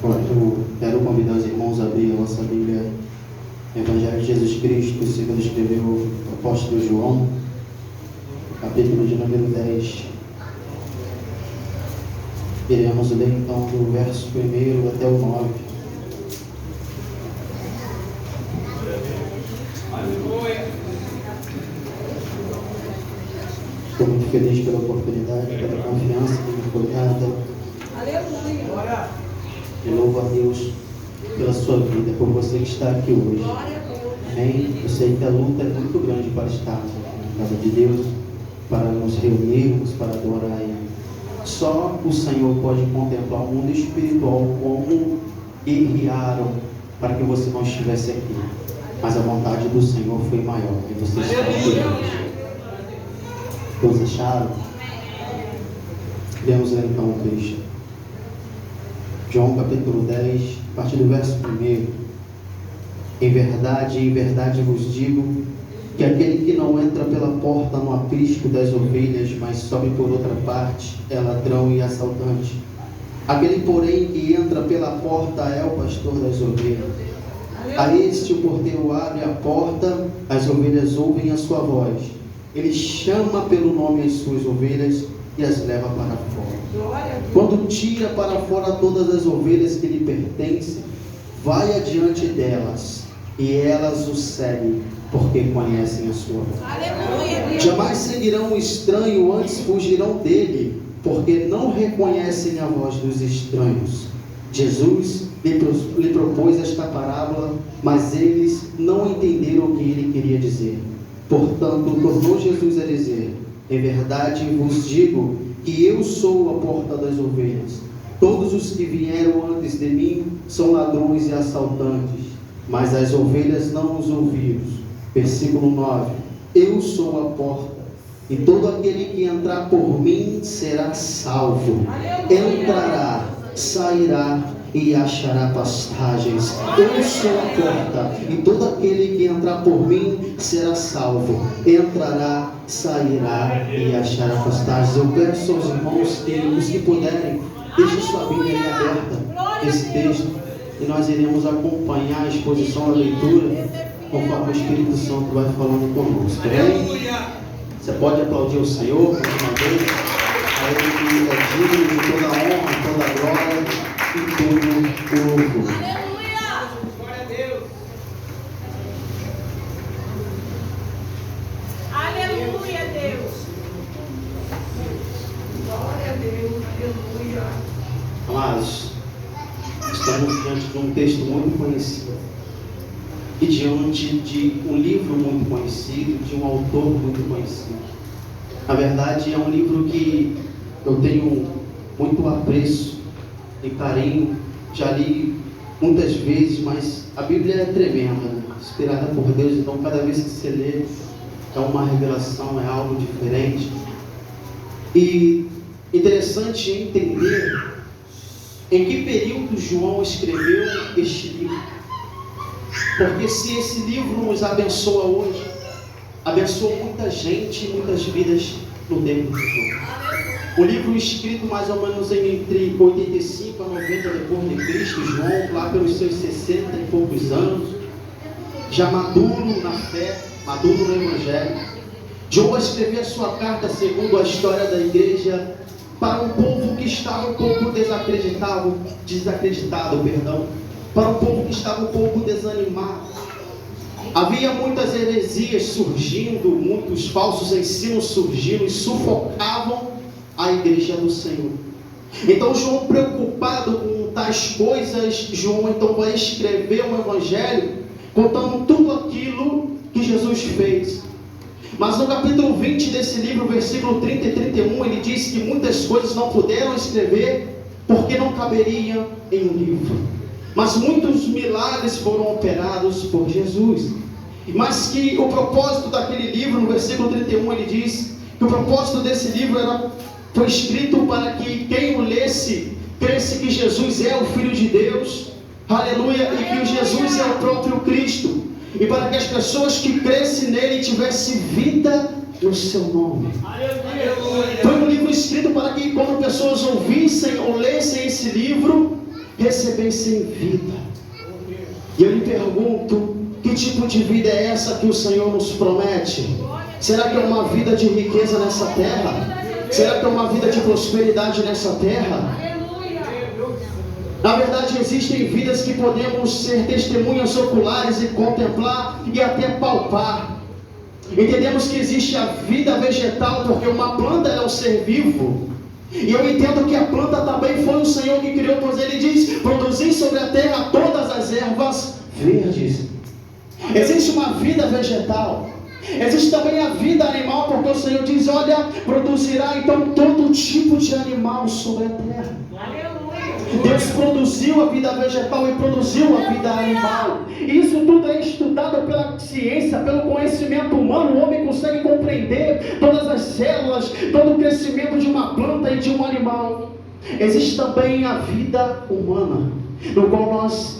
Eu quero convidar os irmãos a abrir a nossa Bíblia, Evangelho de Jesus Cristo, segundo escreveu o apóstolo João, capítulo de número 10. Iremos ler então do verso 1 até o 9. Estou muito feliz pela oportunidade, pela confiança que me foi dada. Aleluia! E louvo a Deus pela sua vida, por você que está aqui hoje. Amém? Eu sei que a luta é muito grande para estarmos na casa de Deus, para nos reunirmos, para adorar Ele. Só o Senhor pode contemplar o mundo espiritual como guerrearam para que você não estivesse aqui. Mas a vontade do Senhor foi maior e você está aqui hoje. Todos acharam? Vamos ler então o texto. João capítulo 10, a partir do verso 1. Em verdade vos digo que aquele que não entra pela porta no aprisco das ovelhas, mas sobe por outra parte, é ladrão e assaltante. Aquele, porém, que entra pela porta é o pastor das ovelhas. A este o porteiro abre a porta, as ovelhas ouvem a sua voz. Ele chama pelo nome as suas ovelhas e as leva para fora. Quando tira para fora todas as ovelhas que lhe pertencem, vai adiante delas, e elas o seguem, porque conhecem a sua voz. Jamais seguirão o estranho, antes fugirão dele, porque não reconhecem a voz dos estranhos. Jesus lhe propôs esta parábola, mas eles não entenderam o que ele queria dizer. Portanto, tornou Jesus a dizer: em verdade vos digo que eu sou a porta das ovelhas. Todos os que vieram antes de mim são ladrões e assaltantes, mas as ovelhas não os ouviram. Versículo 9: eu sou a porta, e todo aquele que entrar por mim será salvo. Entrará, sairá e achará pastagens. Eu sou a porta, e todo aquele que entrar por mim será salvo. Entrará, sairá e achará pastagens. Eu peço aos irmãos que, os que puderem, deixem sua Bíblia aí aberta, esse texto, e nós iremos acompanhar a exposição da leitura, conforme o Espírito Santo vai falando conosco. Amém? Você pode aplaudir o Senhor mais uma vez, a Ele que é digno de toda a honra, toda a glória e todo o louvor. Aleluia! Glória a Deus! Aleluia, Deus! Glória a Deus! Aleluia! Amados, estamos diante de um texto muito conhecido e diante de um livro muito conhecido, de um autor muito conhecido. Na verdade, é um livro que eu tenho muito apreço e carinho, já li muitas vezes, mas a Bíblia é tremenda, né? Inspirada por Deus, então cada vez que você lê é uma revelação, é algo diferente. E interessante entender em que período João escreveu este livro, porque se esse livro nos abençoa hoje, abençoa muita gente, muitas vidas no tempo de João. O livro escrito mais ou menos entre 85 a 90 depois de Cristo, João, lá pelos seus 60 e poucos anos, já maduro na fé, maduro no Evangelho. João escreveu a sua carta segundo a história da igreja para um povo que estava um pouco desacreditado, para um povo que estava um pouco desanimado. Havia muitas heresias surgindo, muitos falsos ensinos surgindo e sufocavam a igreja do Senhor. Então João, preocupado com tais coisas, João então vai escrever um evangelho contando tudo aquilo que Jesus fez. Mas no capítulo 20 desse livro, versículo 30 e 31, ele diz que muitas coisas não puderam escrever porque não caberiam em um livro. Mas muitos milagres foram operados por Jesus. Mas que o propósito daquele livro, no versículo 31, ele diz que o propósito desse livro foi escrito para que quem o lesse, cresce que Jesus é o Filho de Deus, aleluia, e que Jesus é o próprio Cristo, e para que as pessoas que crescem nele tivessem vida no seu nome. Foi um livro escrito para que quando pessoas ouvissem ou lessem esse livro, recebessem vida. E eu lhe pergunto, que tipo de vida é essa que o Senhor nos promete? Será que é uma vida de riqueza nessa terra? Será que é uma vida de prosperidade nessa terra? Na verdade, existem vidas que podemos ser testemunhas oculares e contemplar e até palpar. Entendemos que existe a vida vegetal, porque uma planta é um ser vivo. E eu entendo que a planta também foi o Senhor que criou, pois Ele diz: produzir sobre a terra todas as ervas verdes. Existe uma vida vegetal. Existe também a vida animal, porque o Senhor diz: olha, produzirá então todo tipo de animal sobre a terra. Deus produziu a vida vegetal e produziu a vida animal. Isso tudo é estudado pela ciência, pelo conhecimento humano. O homem consegue compreender todas as células, todo o crescimento de uma planta e de um animal. Existe também a vida humana, no qual nós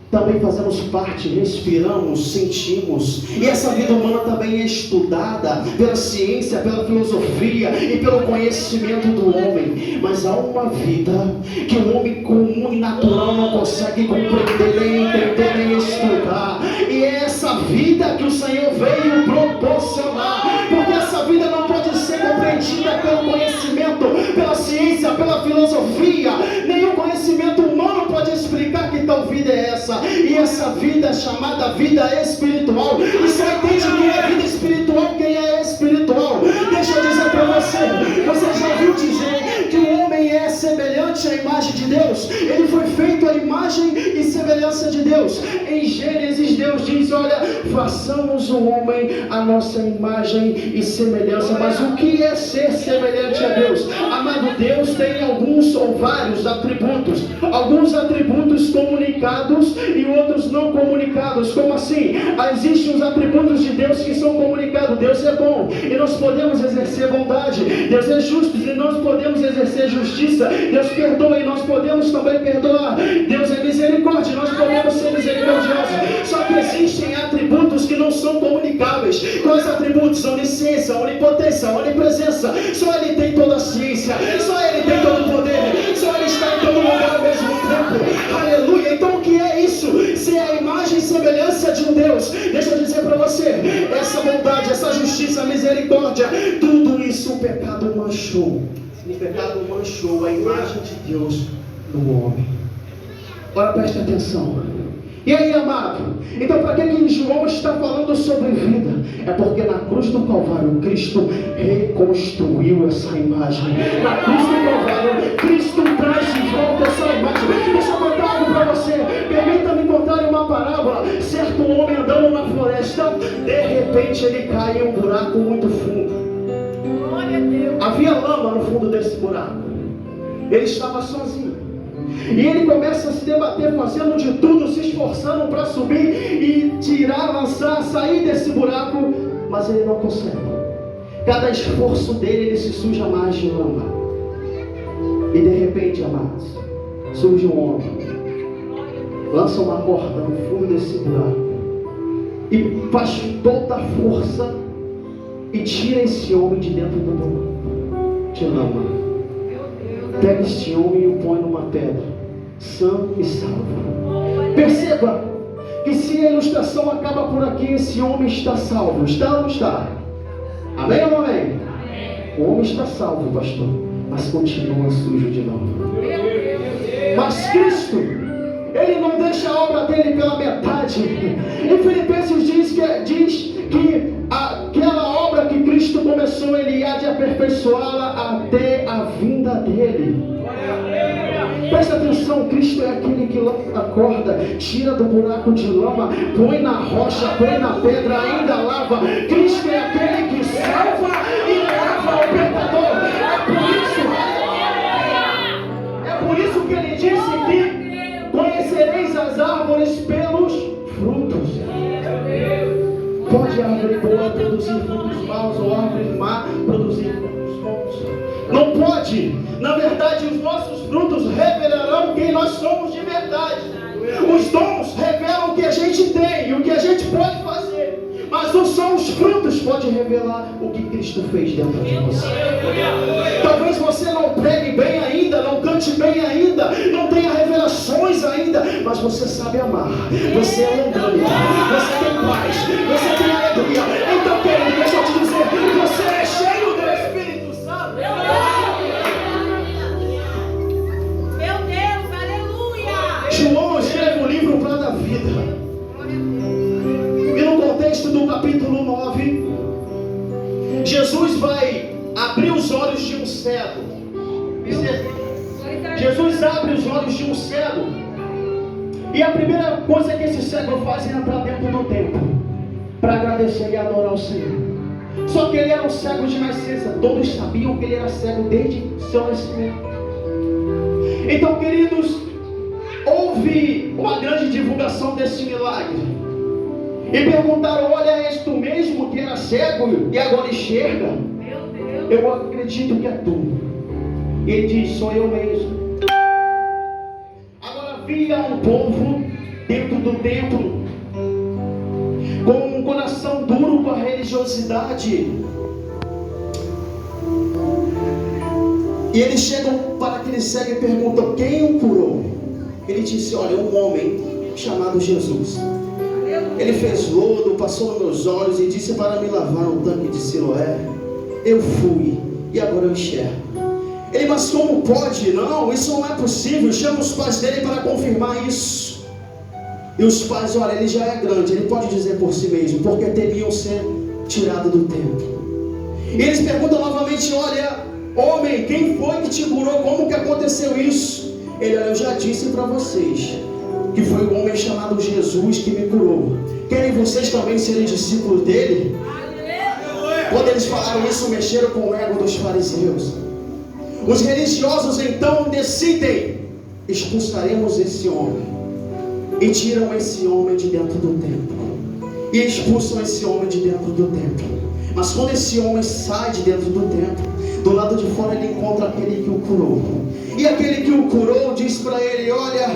também fazemos parte, respiramos, sentimos. E essa vida humana também é estudada pela ciência, pela filosofia e pelo conhecimento do homem. Mas há uma vida que o homem comum e natural não consegue compreender, nem entender, nem estudar. E é essa vida que o Senhor veio proporcionar. Porque essa vida não pode ser compreendida pelo conhecimento, pela ciência, pela filosofia. Nenhum conhecimento humano pode explicar que tal vida é essa. E essa vida é chamada vida espiritual. E só entende que é vida espiritual quem é espiritual. Deixa eu dizer para você, você já ouviu dizer que o homem é semelhante à imagem de Deus? Ele foi feito à imagem e semelhança de Deus. Em Gênesis, Deus diz: olha, façamos o homem à nossa imagem e semelhança. Mas o que é ser semelhante a Deus? Amado, Deus tem alguns ou vários atributos. Alguns atributos comunicados e outros não comunicados. Como assim? Existem os atributos de Deus que são comunicados. Deus é bom e nós podemos exercer bondade. Deus é justo e nós podemos exercer justiça. Deus perdoa e nós podemos também perdoar. Deus é misericórdia e nós podemos ser misericordiosos. Só que existem atributos que não são comunicáveis. Quais atributos? Onisciência, onipotência, onipresença. Só Ele tem toda a ciência, só Ele tem todo o poder, só Ele está em todo lugar ao mesmo tempo. Aleluia. Então o que é isso? Ser a imagem e semelhança de um Deus. Deixa eu dizer para você, essa bondade, essa justiça, a misericórdia, tudo isso o pecado manchou. O pecado manchou a imagem de Deus no homem. Agora preste atenção. E aí, amado? Então para que João está falando sobre vida? É porque na cruz do Calvário Cristo reconstruiu essa imagem. Na cruz do Calvário Cristo traz de volta essa imagem. Deixa eu contar algo para você. Permita-me contar uma parábola. Certo homem andando na floresta, de repente ele cai em um buraco muito fundo. Havia lama no fundo desse buraco. Ele estava sozinho. E ele começa a se debater, fazendo de tudo, se esforçando para subir e tirar, lançar, sair desse buraco, mas ele não consegue. Cada esforço dele, ele se suja mais de lama. E de repente, amados, surge um homem, lança uma corda no fundo desse buraco e faz toda a força e tira esse homem de dentro do buraco de lama. Pega este homem e o põe numa pedra, são e salvo. Perceba que se a ilustração acaba por aqui, esse homem está salvo. Está ou não está? Amém ou não amém? Amém. O homem está salvo, pastor, mas continua sujo de novo. Mas Cristo, Ele não deixa a obra dele pela metade. Em Filipenses diz que aquela obra que Cristo começou, Ele há de aperfeiçoá-la até a vinda dele. Presta atenção, Cristo é aquele que lança a corda, tira do buraco de lama, põe na rocha, põe na pedra, ainda lava. Cristo é aquele que salva e lava o pecador. É por isso que Ele disse que conhecereis as árvores pelos frutos. Pode a árvore boa produzir frutos maus ou a árvore má produzir frutos bons? Não pode. Na verdade, os nossos frutos revelarão quem nós somos de verdade. Os dons revelam o que a gente tem e o que a gente pode fazer. Mas não são os frutos que podem revelar o que Cristo fez dentro de você. Talvez você não pregue bem ainda, não cante bem ainda, não tenha revelações ainda, mas você sabe amar, você é lembrando, você tem paz, você tem alegria. Então, querido, deixa eu te dizer, você é cheio do Espírito Santo. Meu Deus, aleluia! João escreve um livro para a vida. E no contexto do capítulo 9, Jesus vai abrir os olhos de um cego. Jesus abre os olhos de um cego. E a primeira coisa que esse cego faz é entrar dentro do templo para agradecer e adorar o Senhor. Só que ele era um cego de nascença. Todos sabiam que ele era cego desde seu nascimento. Então, queridos, houve uma grande divulgação desse milagre. E perguntaram: olha, és tu mesmo que era cego e agora enxerga? Eu acredito que é tu. E ele diz: sou eu mesmo. Agora havia um povo dentro do templo com um coração duro com a religiosidade. E eles chegam para aquele cego e perguntam: quem o curou? Ele disse: olha, um homem chamado Jesus. Ele fez lodo, passou nos meus olhos e disse para me lavar no tanque de Siloé. Eu fui e agora eu enxergo. Ele: mas como pode? Não, isso não é possível. Chama os pais dele para confirmar isso. E os pais: olha, ele já é grande, ele pode dizer por si mesmo, porque teriam ser tirado do templo. E eles perguntam novamente: olha, homem, quem foi que te curou? Como que aconteceu isso? Ele: olha, eu já disse para vocês que foi um homem chamado Jesus que me curou. Querem vocês também serem discípulos dele? Quando eles falaram isso, mexeram com o ego dos fariseus. Os religiosos então decidem: expulsaremos esse homem. E tiram esse homem de dentro do templo. E expulsam esse homem de dentro do templo. Mas quando esse homem sai de dentro do templo, do lado de fora ele encontra aquele que o curou. E aquele que o curou diz para ele: olha,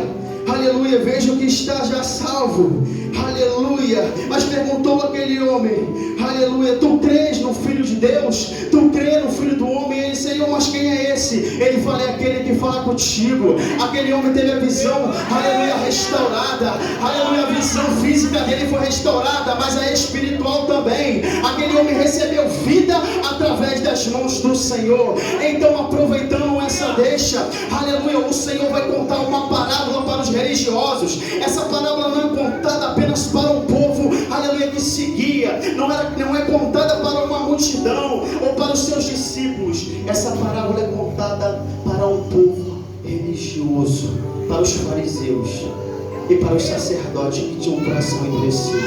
aleluia, vejo que está já salvo. Aleluia. Mas perguntou aquele homem: aleluia, tu crês no Filho de Deus? Tu crês no Filho do Homem? Ele: Senhor, mas quem é esse? Ele fala: é aquele que fala contigo. Aquele homem teve a visão, aleluia, restaurada. Aleluia, a visão física dele foi restaurada, mas a espiritual também. Aquele homem recebeu vida através das mãos do Senhor. Então, aproveitando essa deixa, aleluia, o Senhor vai contar uma parábola para os religiosos. Essa parábola não é contada apenas para um povo, aleluia, que seguia. Não é contada para uma multidão ou para os seus discípulos. Essa parábola é contada para um povo religioso, para os fariseus e para os sacerdotes que tinham um coração endurecido.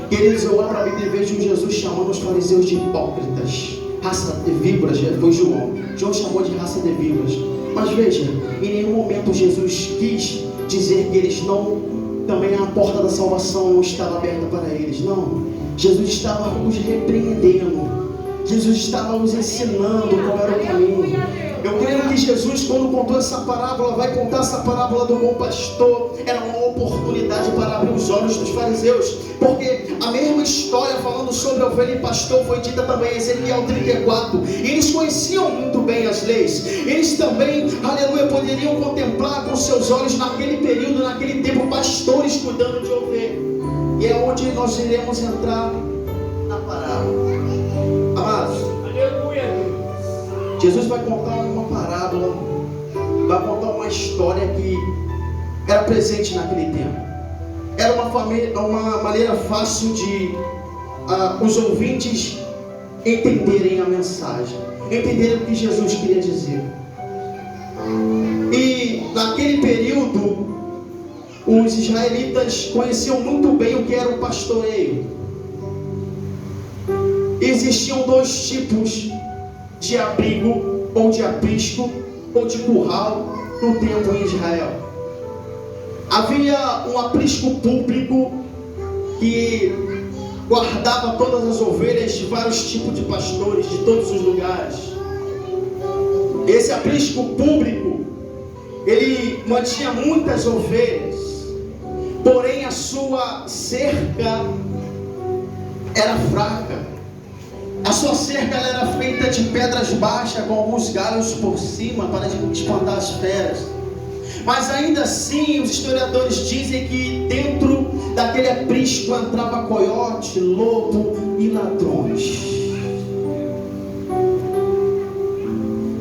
Queridos, eu abro a Bíblia e vejo Jesus chamando os fariseus de hipócritas, raça de víboras. Foi João chamou de raça de víboras. Mas veja, em nenhum momento Jesus quis dizer que eles não, também a porta da salvação não estava aberta para eles. Não, Jesus estava os repreendendo. Jesus estava nos ensinando qual era o caminho. Eu creio que Jesus, quando contou essa parábola, vai contar essa parábola do bom pastor. Era uma oportunidade para abrir os olhos dos fariseus, porque a mesma história falando sobre a ovelha e pastor foi dita também em Ezequiel 34. E eles conheciam muito bem as leis. Eles também, aleluia, poderiam contemplar com seus olhos naquele período, naquele tempo, pastores cuidando de ovelha. E é onde nós iremos entrar na parábola. Amados, Jesus vai contar uma parábola, vai contar uma história que era presente naquele tempo. Era uma maneira fácil de os ouvintes entenderem a mensagem, entenderem o que Jesus queria dizer. E naquele período, os israelitas conheciam muito bem o que era o pastoreio. Existiam dois tipos de abrigo, ou de aprisco, ou de curral no templo em Israel. Havia um aprisco público que guardava todas as ovelhas de vários tipos de pastores, de todos os lugares. Esse aprisco público, ele mantinha muitas ovelhas, porém a sua cerca era fraca. A sua cerca ela era feita de pedras baixas com alguns galhos por cima para espantar as feras. Mas ainda assim, os historiadores dizem que dentro daquele aprisco entrava coiote, lobo e ladrões.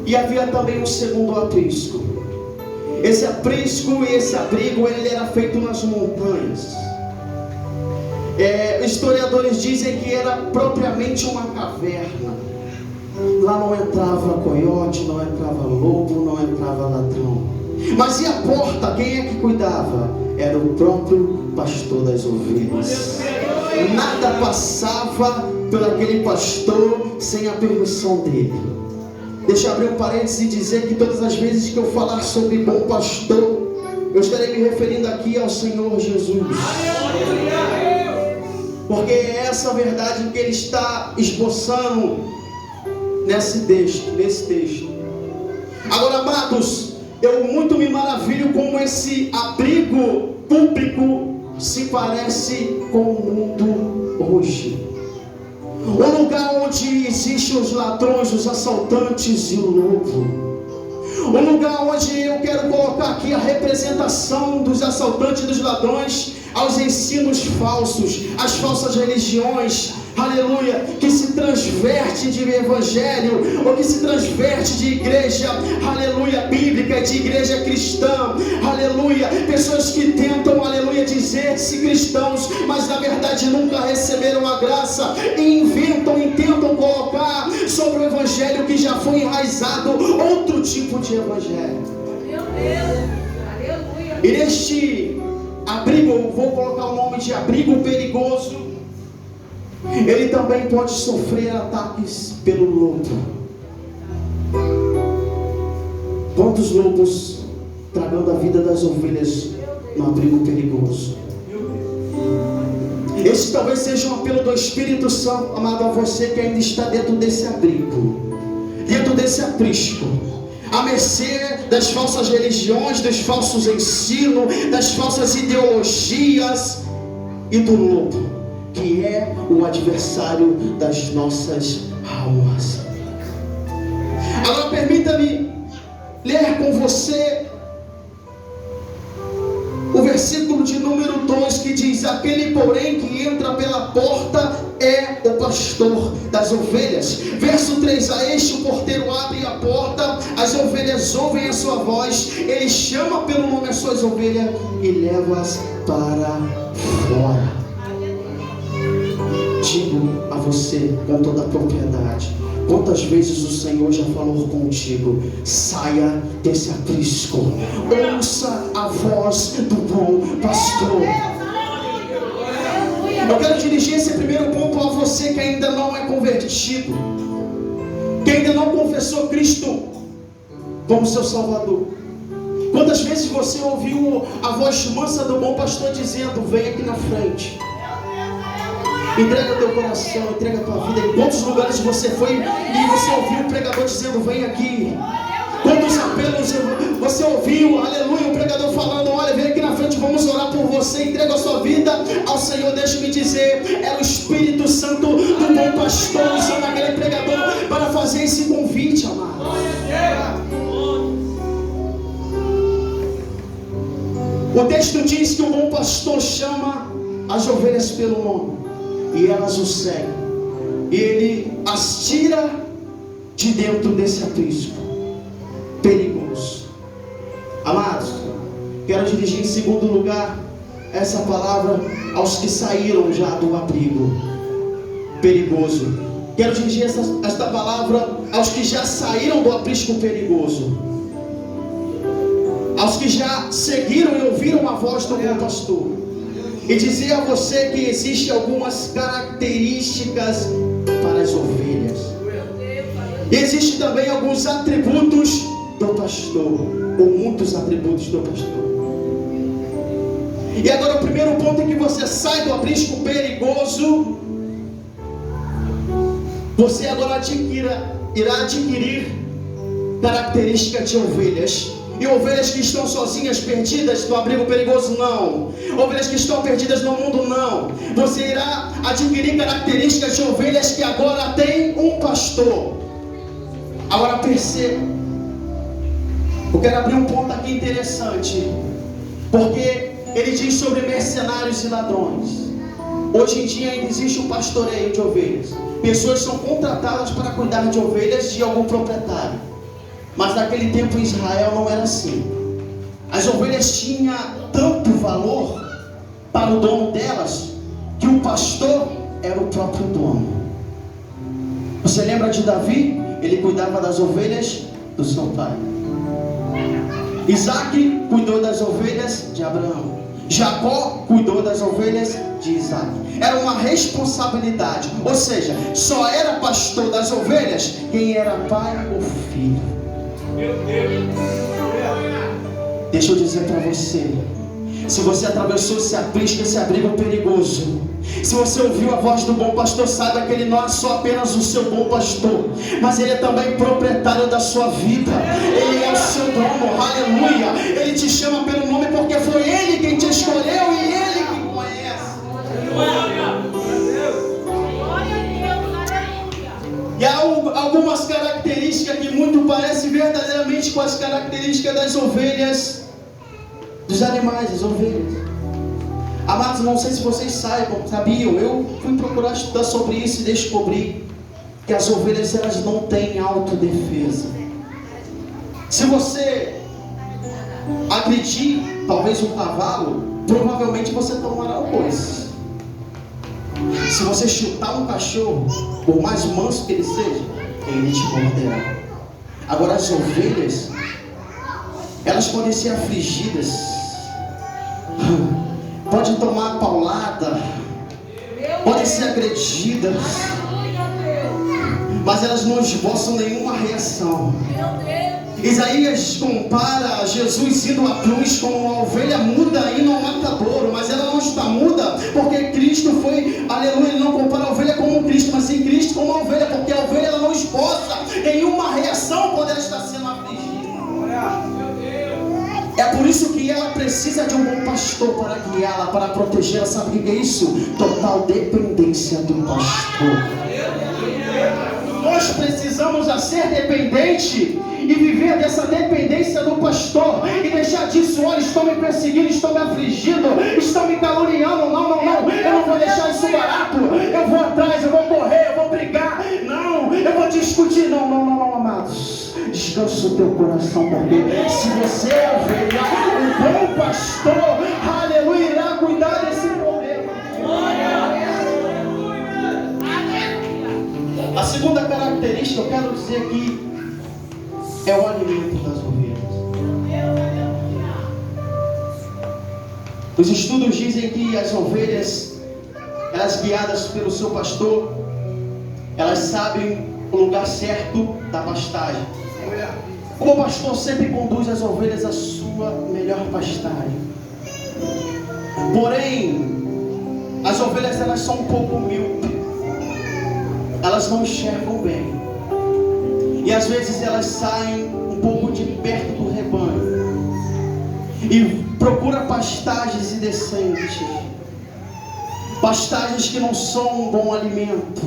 E havia também um segundo aprisco. Esse aprisco e esse abrigo ele era feito nas montanhas. Historiadores dizem que era propriamente uma caverna. Lá não entrava coiote, não entrava lobo, não entrava ladrão. Mas e a porta? Quem é que cuidava? Era o próprio pastor das ovelhas. Nada passava por aquele pastor sem a permissão dele. Deixa eu abrir um parênteses e dizer que todas as vezes que eu falar sobre bom pastor, eu estarei me referindo aqui ao Senhor Jesus. Porque é essa verdade que ele está esboçando nesse texto. Agora, amados, eu muito me maravilho como esse abrigo público se parece com o mundo hoje. Um lugar onde existem os ladrões, os assaltantes e o lobo. Um lugar onde eu quero colocar aqui a representação dos assaltantes e dos ladrões aos ensinos falsos, às falsas religiões, aleluia, que se transverte de evangelho, ou que se transverte de igreja, aleluia, bíblica, de igreja cristã, aleluia, pessoas que tentam, aleluia, dizer-se cristãos, mas na verdade nunca receberam a graça, e inventam e tentam colocar sobre o evangelho que já foi enraizado outro tipo de evangelho. Meu Deus, aleluia. E neste abrigo, vou colocar o nome de abrigo perigoso, ele também pode sofrer ataques pelo lobo. Quantos lobos tragando a vida das ovelhas no abrigo perigoso? Esse talvez seja um apelo do Espírito Santo, amado, a você que ainda está dentro desse abrigo, dentro desse aprisco, à mercê das falsas religiões, dos falsos ensinos, das falsas ideologias e do lobo, que é o adversário das nossas almas. Agora permita-me ler com você o versículo de número 2, que diz: aquele porém que entra pela porta é o pastor das ovelhas. Verso 3: a este o porteiro abre a porta, as ovelhas ouvem a sua voz, ele chama pelo nome as suas ovelhas e leva-as para fora. Digo a você com toda a propriedade, quantas vezes o Senhor já falou contigo: saia desse aprisco, ouça a voz do bom pastor. Eu quero dirigir esse primeiro ponto a você que ainda não é convertido, que ainda não confessou Cristo como seu Salvador. Quantas vezes você ouviu a voz mansa do bom pastor dizendo: vem aqui na frente, entrega o teu coração, entrega a tua vida. Em quantos lugares você foi e você ouviu o pregador dizendo: vem aqui? Quantos apelos você ouviu, aleluia, o pregador falando: olha, vem aqui na frente, vamos orar por você, entrega a sua vida ao Senhor. Deixe-me dizer, era o Espírito Santo do bom pastor usando aquele pregador para fazer esse convite, amado. O texto diz que o bom pastor chama as ovelhas pelo nome e elas o seguem, e ele as tira de dentro desse aprisco perigoso. Amados, quero dirigir em segundo lugar essa palavra aos que saíram já do abrigo perigoso. Quero dirigir esta palavra aos que já saíram do aprisco perigoso, aos que já seguiram e ouviram a voz do bom pastor, e dizer a você que existem algumas características para as ovelhas, e existem também alguns atributos do pastor, ou muitos atributos do pastor. E agora o primeiro ponto é que você sai do aprisco perigoso, você agora irá adquirir características de ovelhas. E ovelhas que estão sozinhas, perdidas no abrigo perigoso, não. Ovelhas que estão perdidas no mundo, não. Você irá adquirir características de ovelhas que agora tem um pastor. Agora perceba, eu quero abrir um ponto aqui interessante, porque ele diz sobre mercenários e ladrões. Hoje em dia ainda existe um pastoreio de ovelhas. Pessoas são contratadas para cuidar de ovelhas de algum proprietário. Mas naquele tempo em Israel não era assim. As ovelhas tinham tanto valor para o dono delas, que o pastor era o próprio dono. Você lembra de Davi? Ele cuidava das ovelhas do seu pai. Isaac cuidou das ovelhas de Abraão. Jacó cuidou das ovelhas de Isaac. Era uma responsabilidade. Ou seja, só era pastor das ovelhas quem era pai ou filho. Meu Deus. Deixa eu dizer para você, se você atravessou esse aprisco, esse abrigo perigoso, se você ouviu a voz do bom pastor, saiba que ele não é só apenas o seu bom pastor, mas ele é também proprietário da sua vida. Ele é o seu dono, aleluia. Ele te chama pelo nome porque foi ele quem te escolheu e ele que conhece. E há algumas características que muito parecem verdadeiramente com as características das ovelhas, dos animais, as ovelhas. Amados, não sei se vocês sabiam, eu fui procurar estudar sobre isso e descobri que as ovelhas, elas não têm autodefesa. Se você agredir talvez um cavalo, provavelmente você tomará o coice. Se você chutar um cachorro, por mais manso que ele seja, ele te morderá. Agora as ovelhas, elas podem ser afligidas, podem tomar paulada, podem ser agredidas, mas elas não esboçam nenhuma reação. Isaías compara Jesus indo à cruz como uma ovelha muda indo ao matadouro, mas ela não está muda porque Cristo foi, aleluia. Ele não compara a ovelha como Cristo, mas sim Cristo como uma ovelha, porque a ovelha ela não esboça nenhuma reação quando ela está sendo afligida. É por isso que ela precisa de um bom pastor para guiá-la, para protegê-la. Sabe o que é isso? Total dependência do pastor. Nós precisamos ser dependentes e viver dessa dependência do pastor e deixar disso. Olha, estão me perseguindo, estão me afligindo, estão me caluniando. Não, eu não vou deixar isso barato. Eu vou atrás, eu vou correr, eu vou brigar. Não, eu vou discutir. Não, amados, descansa o teu coração, porque se você é ovelha, o bom pastor, aleluia, irá cuidar desse problema. A segunda característica, eu quero dizer aqui, é o alimento das ovelhas. Os estudos dizem que as ovelhas, elas guiadas pelo seu pastor, elas sabem o lugar certo da pastagem. O bom pastor sempre conduz as ovelhas à sua melhor pastagem. Porém, as ovelhas, elas são um pouco míopes. Elas não enxergam bem. E às vezes elas saem um pouco de perto do rebanho e procuram pastagens indecentes, pastagens que não são um bom alimento,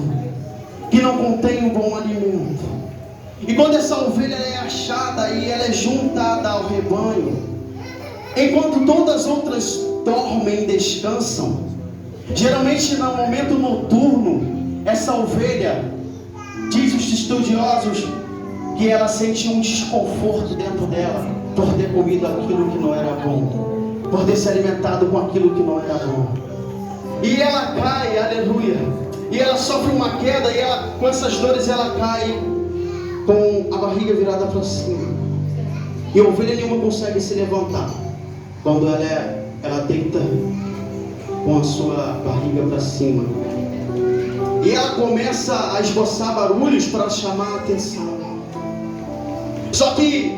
que não contêm um bom alimento. E quando essa ovelha é achada e ela é juntada ao rebanho, enquanto todas as outras dormem e descansam, geralmente no momento noturno, essa ovelha, diz os estudiosos, que ela sente um desconforto dentro dela por ter comido aquilo que não era bom, por ter se alimentado com aquilo que não era bom. E ela cai, aleluia, e ela sofre uma queda, e ela, com essas dores, ela cai com a barriga virada para cima. E a ovelha nenhuma consegue se levantar quando ela deita com a sua barriga para cima. E ela começa a esboçar barulhos para chamar a atenção. Só que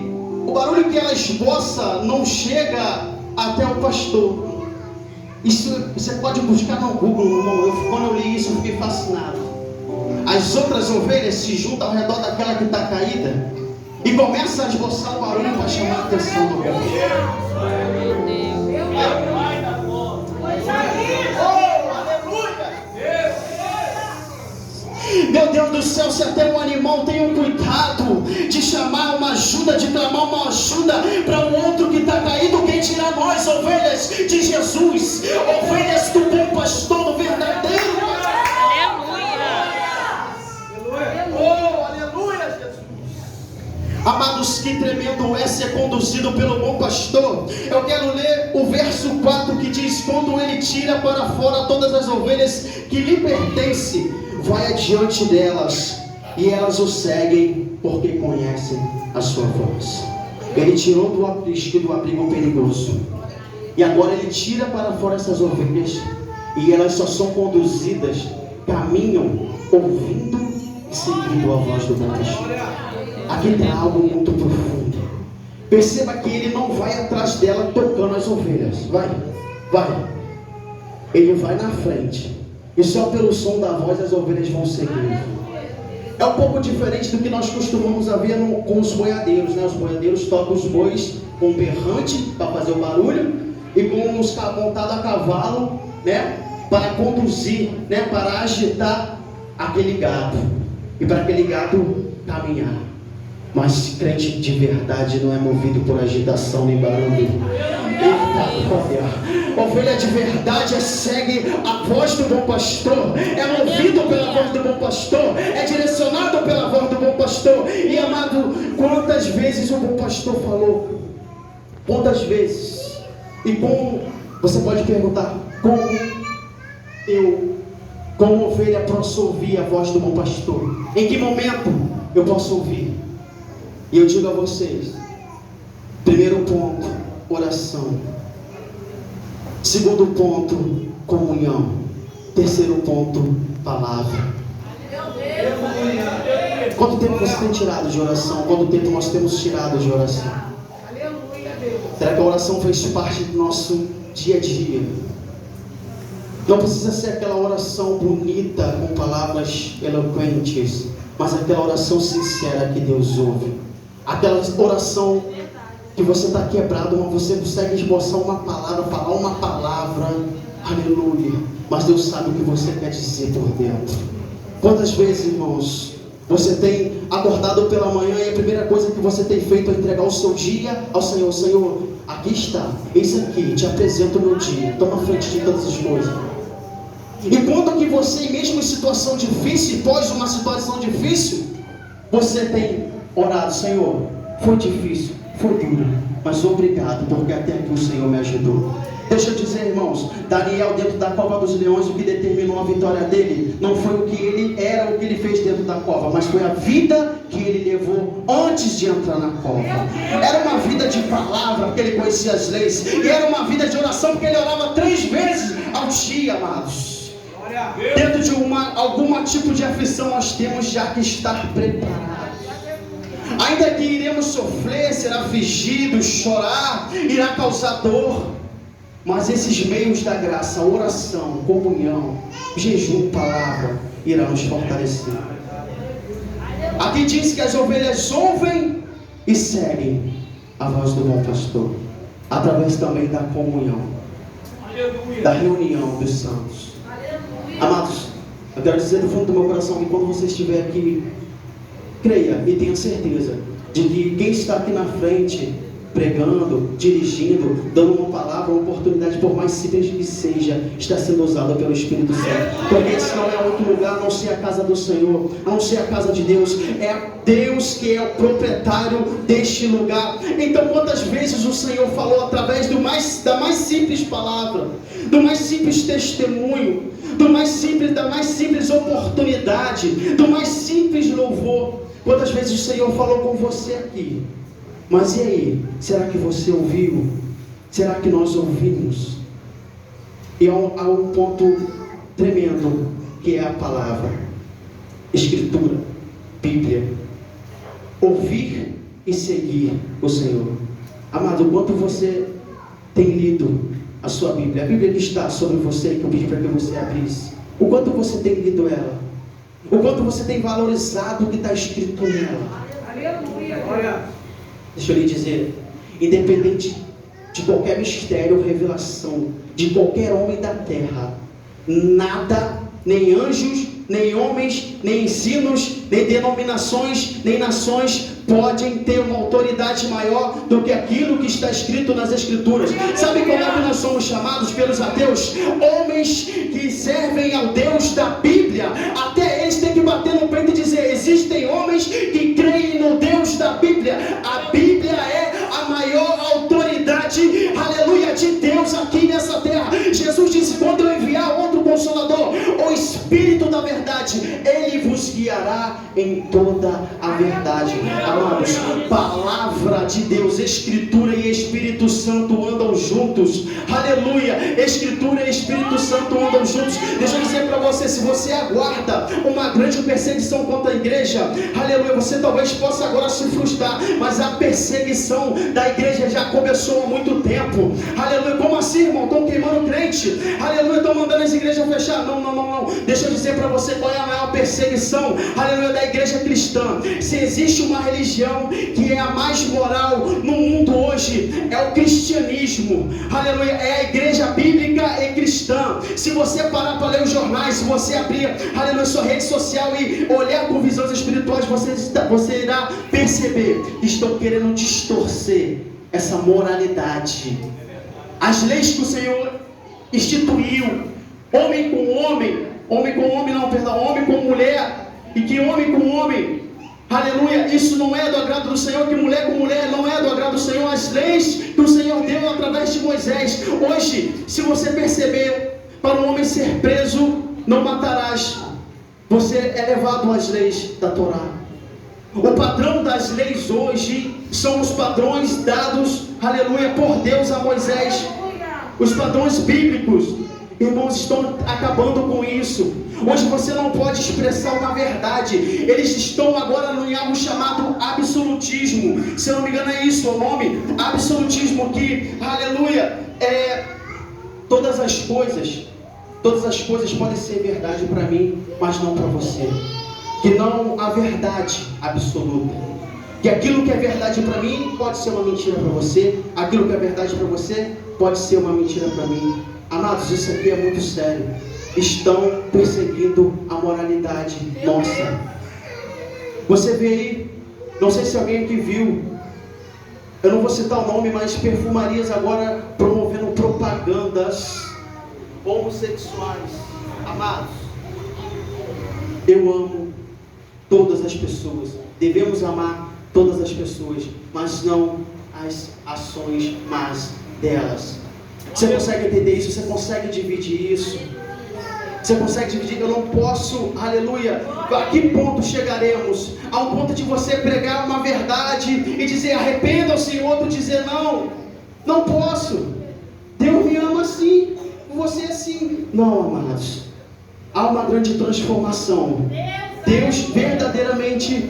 o barulho que ela esboça não chega até o pastor. Isso você pode buscar no Google, irmão. Quando eu li isso, eu fiquei fascinado. As outras ovelhas se juntam ao redor daquela que está caída e começa a esboçar o barulho para chamar a atenção do gato. Meu Deus do céu, se até um animal tem um cuidado de chamar uma ajuda, de clamar uma ajuda para um outro que está caído, quem dirá nós, ovelhas de Jesus, ovelhas do bom pastor, do verdadeiro. Aleluia, Jesus. Amados, que tremendo é ser conduzido pelo bom pastor. Eu quero ler o verso 4 que diz: quando ele tira para fora todas as ovelhas que lhe pertencem, vai adiante delas, e elas o seguem, porque conhecem a sua voz. Ele tirou do abrigo perigoso, e agora ele tira para fora essas ovelhas, e elas só são conduzidas, caminham, ouvindo e seguindo a voz do bom pastor. Aqui tem algo muito profundo. Perceba que ele não vai atrás dela tocando as ovelhas. Vai. Ele vai na frente, e só pelo som da voz as ovelhas vão seguir. É um pouco diferente do que nós costumamos ver com os boiadeiros, né? Os boiadeiros tocam os bois com berrante para fazer o barulho, e com os montados a cavalo, né? Para conduzir, né? Para agitar aquele gado, e para aquele gado caminhar. Mas crente de verdade não é movido por agitação nem barulho. Eita, olha. Ovelha de verdade segue a voz do bom pastor, é movido pela voz do bom pastor, é direcionado pela voz do bom pastor. E amado, quantas vezes o bom pastor falou? Quantas vezes? E como, você pode perguntar, como ovelha, posso ouvir a voz do bom pastor? Em que momento eu posso ouvir? E eu digo a vocês: primeiro ponto, oração. Segundo ponto, comunhão. Terceiro ponto, palavra. Quanto tempo você tem tirado de oração? Quanto tempo nós temos tirado de oração? Será que a oração fez parte do nosso dia a dia? Não precisa ser aquela oração bonita com palavras eloquentes, mas aquela oração sincera que Deus ouve. Aquela oração que você está quebrado, mas você consegue esboçar uma palavra, falar uma palavra, aleluia, mas Deus sabe o que você quer dizer por dentro. Quantas vezes, irmãos, você tem acordado pela manhã e a primeira coisa que você tem feito é entregar o seu dia ao Senhor? Senhor, aqui está, eis aqui, te apresento o meu dia, toma frente de todas as coisas. E quando que você, mesmo em situação difícil, pós uma situação difícil, você tem orado: Senhor, foi difícil, foi duro, mas obrigado, porque até aqui o Senhor me ajudou. Deixa eu dizer, irmãos, Daniel dentro da cova dos leões, o que determinou a vitória dele não foi o que ele era, o que ele fez dentro da cova, mas foi a vida que ele levou antes de entrar na cova. Era uma vida de palavra, porque ele conhecia as leis, e era uma vida de oração, porque ele orava 3 vezes ao dia, amados. Dentro de algum tipo de aflição, nós temos já que estar preparados. Ainda que iremos sofrer, ser afligidos, chorar, irá causar dor, mas esses meios da graça, oração, comunhão, jejum, palavra, irá nos fortalecer. Aqui diz que as ovelhas ouvem e seguem a voz do bom pastor, através também da comunhão, da reunião dos santos. Amados, eu quero dizer do fundo do meu coração que quando você estiver aqui, creia e tenha certeza de que quem está aqui na frente, pregando, dirigindo, dando uma palavra, uma oportunidade, por mais simples que seja, está sendo usada pelo Espírito Santo. Porque esse não é outro lugar a não ser a casa do Senhor, a não ser a casa de Deus. É Deus que é o proprietário deste lugar. Então, quantas vezes o Senhor falou através da mais simples palavra, do mais simples testemunho, da mais simples oportunidade, do mais simples louvor. Quantas vezes o Senhor falou com você aqui? Mas e aí? Será que você ouviu? Será que nós ouvimos? E há um ponto tremendo, que é a palavra, Escritura, Bíblia. Ouvir e seguir o Senhor. Amado, quanto você tem lido a sua Bíblia, a Bíblia que está sobre você, que eu pedi para que você abrisse, o quanto você tem lido ela, o quanto você tem valorizado o que está escrito nela. Deixa eu lhe dizer, independente de qualquer mistério ou revelação de qualquer homem da terra, nada, nem anjos, nem homens, nem ensinos, nem denominações, nem nações podem ter uma autoridade maior do que aquilo que está escrito nas Escrituras. Sabe como é que nós somos chamados pelos ateus? Homens que servem ao Deus da Bíblia. Até eles têm que bater no peito e dizer: existem homens que creem no Deus da Bíblia. A Bíblia é a maior autoridade, aleluia, de Deus aqui nessa terra. Jesus disse: quando eu enviar outro Consolador, o Espírito da verdade, Ele vos guiará em toda a verdade. Amados, palavra de Deus, Escritura e Espírito Santo andam juntos. Aleluia, Escritura e Espírito Santo andam juntos. Deixa eu dizer para você, se você aguarda uma grande perseguição contra a igreja, aleluia, você talvez possa agora se frustrar, mas a perseguição da igreja já começou há muito tempo. Aleluia, como assim, irmão? Estão queimando crente, aleluia, estão mandando as igrejas fechar. Não, deixa eu dizer para você qual é a maior perseguição, aleluia, da igreja cristã. Se existe uma religião que é a mais moral no mundo hoje, é o cristianismo, aleluia, é a igreja bíblica e cristã. Se você parar para ler os jornais, se você abrir, aleluia, sua rede social e olhar com visões espirituais, você irá perceber que estão querendo distorcer essa moralidade. As leis que o Senhor instituiu, homem com homem com mulher, e que homem com homem, aleluia, isso não é do agrado do Senhor, que mulher com mulher não é do agrado do Senhor. As leis que o Senhor deu através de Moisés. Hoje, se você perceber, para um homem ser preso, não matarás, você é levado às leis da Torá. O padrão das leis hoje são os padrões dados, aleluia, por Deus a Moisés. Os padrões bíblicos, irmãos, estão acabando com isso. Hoje você não pode expressar uma verdade. Eles estão agora em algo chamado absolutismo. Se eu não me engano é isso o nome, absolutismo, que, aleluia, todas as coisas podem ser verdade para mim, mas não para você. Que não há verdade absoluta. Que aquilo que é verdade para mim pode ser uma mentira para você. Aquilo que é verdade para você pode ser uma mentira para mim. Amados, isso aqui é muito sério. Estão perseguindo a moralidade nossa. Você vê aí, não sei se alguém aqui viu, eu não vou citar o nome, mas perfumarias agora promovendo propagandas homossexuais. Amados, eu amo todas as pessoas, devemos amar todas as pessoas, mas não as ações más delas. Você consegue entender isso? Você consegue dividir isso? Você consegue dividir? Eu não posso, aleluia. A que ponto chegaremos? A um ponto de você pregar uma verdade e dizer arrependam-se, e o outro dizer não posso. Deus me ama assim, você assim. Não, amados. Há uma grande transformação. Deus verdadeiramente